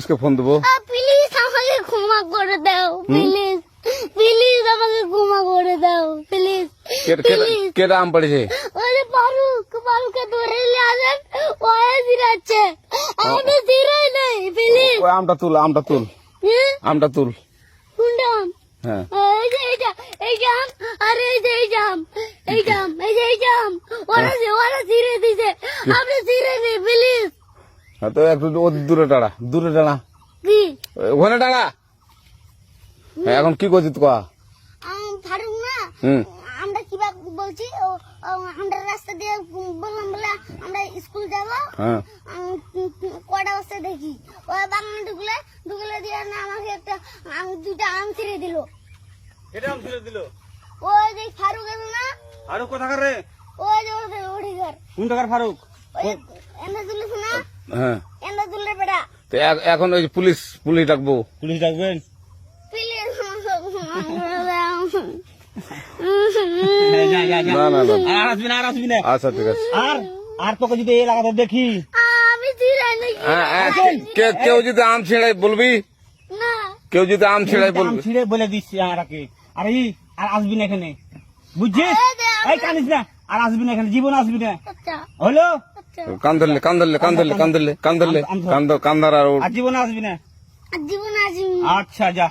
পুলিশকে ফোন দেবো। প্লিজ আমাকে ক্ষমা করে দাও, প্লিজ প্লিজ আমাকে ক্ষমা করে দাও, প্লিজ প্লিজ। কেটা আম পড়েছে? ওই যে ফারুককে ধরে নিয়ে আসেন, ওয়ে জিরাচ্ছে, আমি জিরাই নাই, প্লিজ। ওই আমটা তুল, আমটা তুল, আমটা তুল। কোনটা আম? হ্যাঁ এই যে এই জাম, আর এই যে এই জাম, এই জাম, এই যে এই জাম, ওরা জিরে দিছে, আপনি জিরে নেই, প্লিজ। হ্যাঁ, তো একটু দূরে টাড়া, দূরে টাড়া, কি ওখানে টাড়া। হ্যাঁ, এখন কি করছিস তো? ফারুক না, হুম আমরা কিবা বলছি, আমরা রাস্তা দিয়ে বললাম বলে আমরা স্কুল যাবো, হ্যাঁ কটা বস্তা দেখি ওই বাগানে ঢুকলে দিয়ে না আমাকে একটা দুটা আম ছিঁড়ে দিল। এটা আম ছিঁড়ে দিল? ওই যে ফারুক এলো না, ফারুক কোথাকার রে? ওই যে ওঠে ঘর, কোন টাকার ফারুক? এনে তুলিস না, হ্যাঁ। এনে তুললে বেটা, তো এখন ওই পুলিশ ডাকবো। পুলিশ ডাকবেন? প্লিজ। যা যা যা, না না না, আর আসবি না, আর আসবি না। আচ্ছা ঠিক আছে। আর তোকে যদি এই এলাকাতে দেখি, আমি ছিঁড়াই নাকি? কেউ যদি আম ছিঁড়াই বলবি, না, কেউ যদি আম ছিঁড়াই আম বলবি। ছিঁড়ে বলে দিচ্ছি আরাকে, আর আসবি না এখানে, বুঝছিস? এই কানিস না, আর আসবি না এখানে, জীবন আসবি না, আচ্ছা হলো? আচ্ছা, কান ধরলে, কান ধরলে, কান ধরলে, কান ধরলে, কান ধরলে, কান্দার আর আর জীবন আসবি না। জীবন আসি। আচ্ছা যা।